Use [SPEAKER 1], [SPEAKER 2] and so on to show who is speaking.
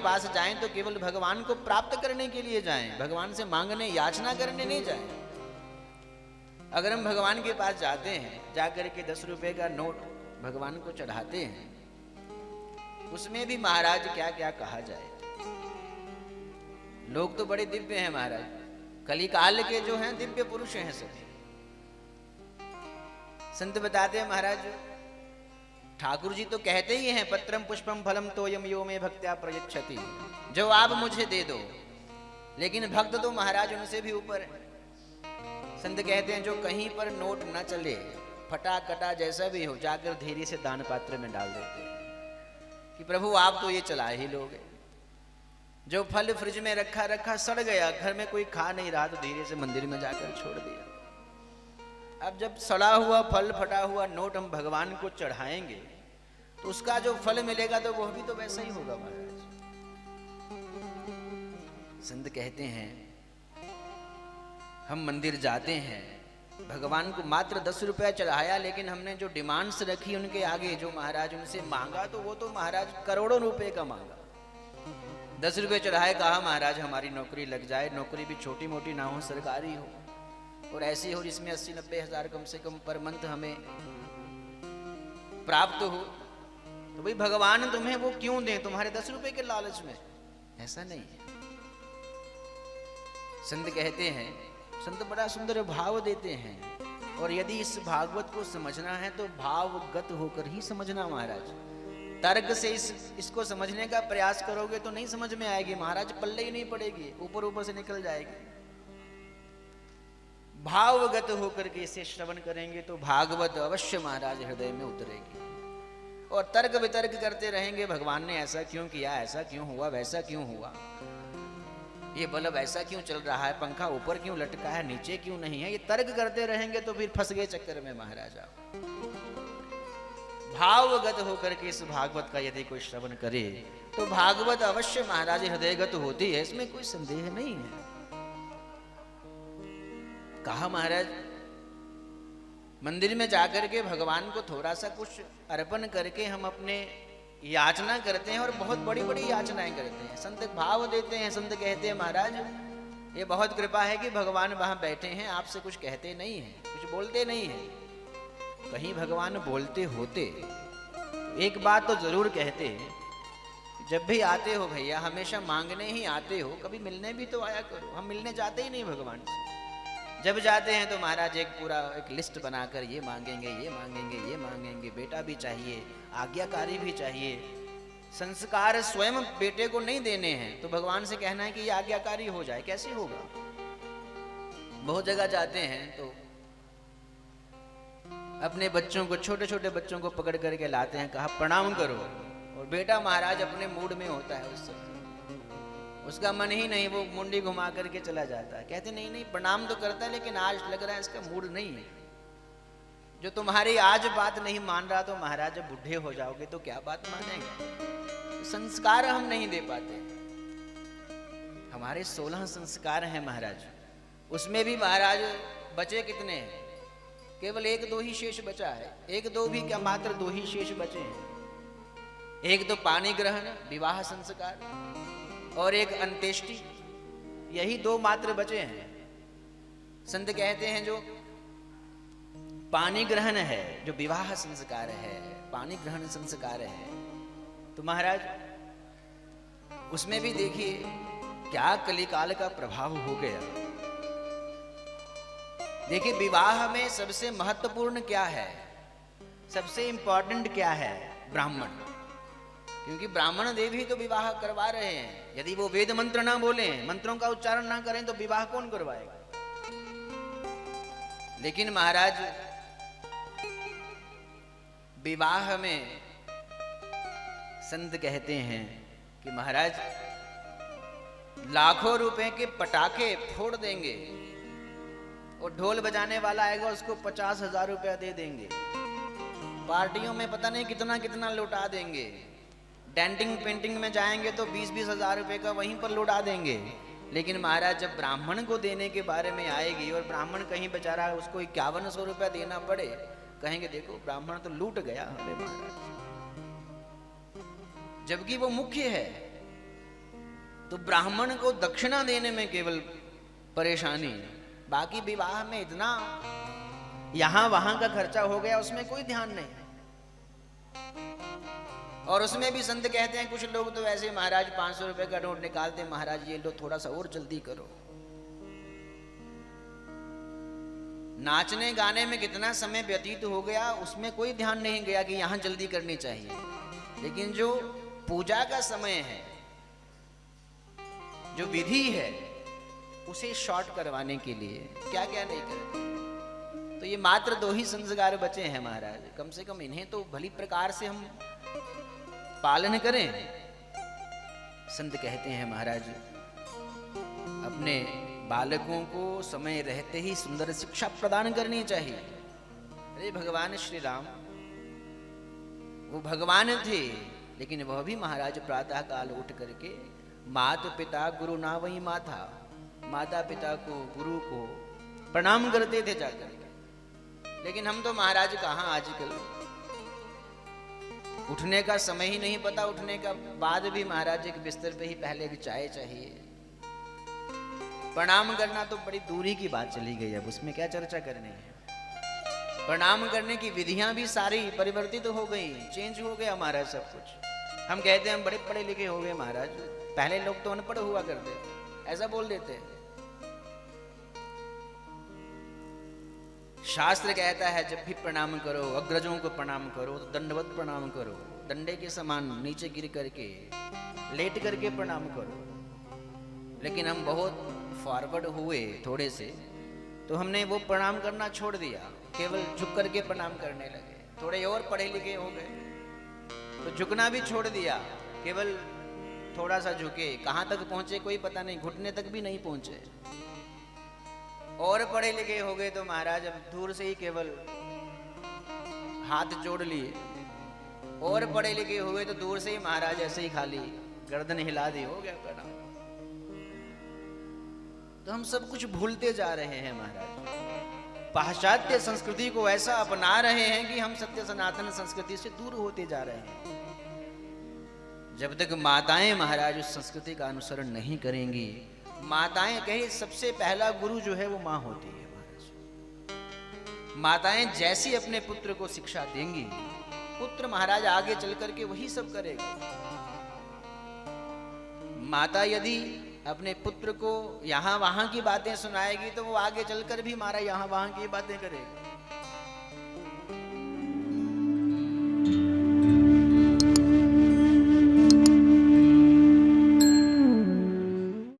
[SPEAKER 1] पास जाएं तो केवल भगवान को प्राप्त करने के लिए जाएं, भगवान से मांगने याचना करने नहीं जाएं। अगर हम भगवान के पास जाते हैं, जाकर के 10 रुपए का नोट भगवान को चढ़ाते हैं, उसमें भी महाराज क्या क्या कहा जाए। लोग तो बड़े दिव्य हैं महाराज, कलिकाल के जो हैं दिव्य पुरुष हैं सभी। संत बताते हैं महाराज, ठाकुर जी तो कहते ही हैं पत्रम पुष्पम फलम तोयम यो में भक्त्या प्रयच्छति, जो आप मुझे दे दो। लेकिन भक्त तो महाराज उनसे भी ऊपर है। संत कहते हैं जो कहीं पर नोट न चले, फटा कटा जैसा भी हो, जाकर धीरे से दान पात्र में डाल देते हैं कि प्रभु आप तो ये चला ही लोगे। जो फल फ्रिज में रखा रखा सड़ गया, घर में कोई खा नहीं रहा, तो धीरे से मंदिर में जाकर छोड़ दिया। अब जब सड़ा हुआ फल फटा हुआ नोट हम भगवान को चढ़ाएंगे तो उसका जो फल मिलेगा तो वह भी तो वैसा ही होगा महाराज। संत कहते हैं हम मंदिर जाते हैं, भगवान को मात्र 10 रुपया चढ़ाया, लेकिन हमने जो डिमांड्स रखी उनके आगे, जो महाराज उनसे मांगा, तो वो तो महाराज करोड़ों रुपए का मांगा। 10 रुपये चढ़ाए, कहा महाराज हमारी नौकरी लग जाए, नौकरी भी छोटी मोटी ना हो, सरकारी हो, और ऐसी हो जिसमें 80-90 हजार कम से कम पर मंथ हमें प्राप्त हो। तो भाई भगवान तुम्हें वो क्यों दें, तुम्हारे 10 रुपए के लालच में? ऐसा नहीं है। संत कहते हैं, संत बड़ा सुंदर भाव देते हैं, और यदि इस भागवत को समझना है तो भावगत होकर ही समझना महाराज। तर्क से इसको समझने का प्रयास करोगे तो नहीं समझ में आएगी महाराज, पल्ले ही नहीं पड़ेगी, ऊपर ऊपर से निकल जाएगी। भावगत होकर के इसे श्रवण करेंगे तो भागवत अवश्य महाराज हृदय में उतरेगी। और तर्क वितर्क करते रहेंगे, भगवान ने ऐसा क्यों किया, ऐसा क्यों हुआ, वैसा क्यों हुआ, ये बल्ब ऐसा क्यों चल रहा है, पंखा ऊपर क्यों लटका है, नीचे क्यों नहीं है, ये तर्क करते रहेंगे तो फिर फंस गए चक्कर में महाराजा। भावगत होकर के इस भागवत का यदि कोई श्रवण करे तो भागवत अवश्य महाराज हृदयगत होती है, इसमें कोई संदेह नहीं है। कहा महाराज मंदिर में जाकर के भगवान को थोड़ा सा कुछ अर्पण करके हम अपने याचना करते हैं, और बहुत बड़ी बड़ी याचनाएं करते हैं। संत भाव देते हैं, संत कहते हैं महाराज ये बहुत कृपा है कि भगवान वहां बैठे हैं, आपसे कुछ कहते नहीं हैं, कुछ बोलते नहीं हैं। कहीं भगवान बोलते होते एक बात तो जरूर कहते, जब भी आते हो भैया हमेशा मांगने ही आते हो, कभी मिलने भी तो आया करो। हम मिलने जाते ही नहीं भगवान से, जब जाते हैं तो महाराज एक पूरा एक लिस्ट बनाकर ये मांगेंगे, ये मांगेंगे, ये मांगेंगे, बेटा भी चाहिए, आज्ञाकारी भी चाहिए। संस्कार स्वयं बेटे को नहीं देने हैं तो भगवान से कहना है कि ये आज्ञाकारी हो जाए, कैसे होगा? बहुत जगह जाते हैं तो अपने बच्चों को, छोटे छोटे बच्चों को पकड़ करके लाते हैं, कहा प्रणाम करो, और बेटा महाराज अपने मूड में होता है, उस समय उसका मन ही नहीं, वो मुंडी घुमा करके चला जाता है। कहते नहीं नहीं प्रणाम तो करता है, लेकिन आज लग रहा है इसका मूड नहीं है। जो तुम्हारी आज बात नहीं मान रहा तो महाराज जब बुढ़े हो जाओगे तो क्या बात मानेंगे? संस्कार हम नहीं दे पाते। हमारे 16 संस्कार हैं महाराज, उसमें भी महाराज बचे कितने हैं? केवल 1-2 ही शेष बचा है। 1-2 भी क्या, मात्र 2 ही शेष बचे हैं। एक तो पानी ग्रहण, विवाह संस्कार, और एक अंत्येष्टि, यही 2 मात्र बचे हैं। संत कहते हैं जो पानी ग्रहण है, जो विवाह संस्कार है, पानी ग्रहण संस्कार है, तो महाराज उसमें भी देखिए क्या कलिकाल का प्रभाव हो गया। देखिए विवाह में सबसे महत्वपूर्ण क्या है, सबसे इंपॉर्टेंट क्या है? ब्राह्मण। क्योंकि ब्राह्मण देव ही तो विवाह करवा रहे हैं। यदि वो वेद मंत्र ना बोले, मंत्रों का उच्चारण ना करें तो विवाह कौन करवाएगा? लेकिन महाराज विवाह में संत कहते हैं कि महाराज लाखों रुपए के पटाखे फोड़ देंगे और ढोल बजाने वाला आएगा उसको 50,000 रुपया दे देंगे। पार्टियों में पता नहीं कितना कितना लौटा देंगे। डेंटिंग पेंटिंग में जाएंगे तो 20-20 हजार रुपए का वहीं पर लौटा देंगे। लेकिन महाराज जब ब्राह्मण को देने के बारे में आएगी और ब्राह्मण कहीं बेचारा उसको 5100 रुपया देना पड़े, कहेंगे देखो ब्राह्मण तो लूट गया। अरे महाराज जबकि वो मुख्य है, तो ब्राह्मण को दक्षिणा देने में केवल परेशानी, बाकी विवाह में इतना यहां वहां का खर्चा हो गया, उसमें कोई ध्यान नहीं। और उसमें भी संत कहते हैं, कुछ लोग तो ऐसे महाराज 500 रुपए का नोट निकालते, महाराज ये लो थोड़ा सा और जल्दी करो। नाचने गाने में कितना समय व्यतीत हो गया, उसमें कोई ध्यान नहीं गया कि यहां जल्दी करनी चाहिए। लेकिन जो पूजा का समय है, जो विधि है, उसे शॉर्ट करवाने के लिए क्या क्या नहीं करते। तो ये मात्र 2 ही संस्कार बचे हैं महाराज, कम से कम इन्हें तो भली प्रकार से हम पालन करें। संत कहते हैं महाराज, अपने बालकों को समय रहते ही सुंदर शिक्षा प्रदान करनी चाहिए। अरे भगवान श्री राम वो भगवान थे, लेकिन वह भी महाराज प्रातः काल उठ करके माता पिता गुरु ना वही माथा, माता पिता को गुरु को प्रणाम करते थे जाकर। लेकिन हम तो महाराज कहाँ, आजकल उठने का समय ही नहीं पता, उठने का बाद भी महाराज एक बिस्तर पे ही पहले एक चाय चाहिए। प्रणाम करना तो बड़ी दूरी की बात चली गई, अब उसमें क्या चर्चा करनी है। प्रणाम करने की विधियां भी सारी परिवर्तित हो गई, चेंज हो गया महाराज सब कुछ। हम कहते हैं हम बड़े पढ़े लिखे हो गए महाराज, पहले लोग तो अनपढ़ हुआ करते, ऐसा बोल देते। शास्त्र कहता है जब भी प्रणाम करो, अग्रजों को प्रणाम करो तो दंडवत प्रणाम करो, डंडे के समान नीचे गिर करके लेट करके प्रणाम करो। लेकिन हम बहुत फॉरवर्ड हुए थोड़े से, तो हमने वो प्रणाम करना छोड़ दिया, केवल झुक करके प्रणाम करने लगे। थोड़े और पढ़े लिखे हो गए तो झुकना भी छोड़ दिया, केवल थोड़ा सा झुके, कहाँ तक पहुंचे कोई पता नहीं, घुटने तक भी नहीं पहुंचे। और पढ़े लिखे हो गए तो महाराज अब दूर से ही केवल हाथ जोड़ लिए। और पढ़े लिखे हुए तो दूर से ही महाराज ऐसे ही खाली गर्दन हिला दी, हो गया प्रणाम। तो हम सब कुछ भूलते जा रहे हैं महाराज, पाश्चात्य संस्कृति को ऐसा अपना रहे हैं कि हम सत्य सनातन संस्कृति से दूर होते जा रहे हैं। जब तक माताएं महाराज उस संस्कृति का अनुसरण नहीं करेंगी, माताएं कहे सबसे पहला गुरु जो है वो माँ होती है महाराज। माताएं जैसी अपने पुत्र को शिक्षा देंगी, पुत्र महाराज आगे चल करके वही सब करेगा। माता यदि अपने पुत्र को यहाँ वहां की बातें सुनाएगी तो वो आगे चलकर भी हमारा यहाँ वहां की बातें करेगा।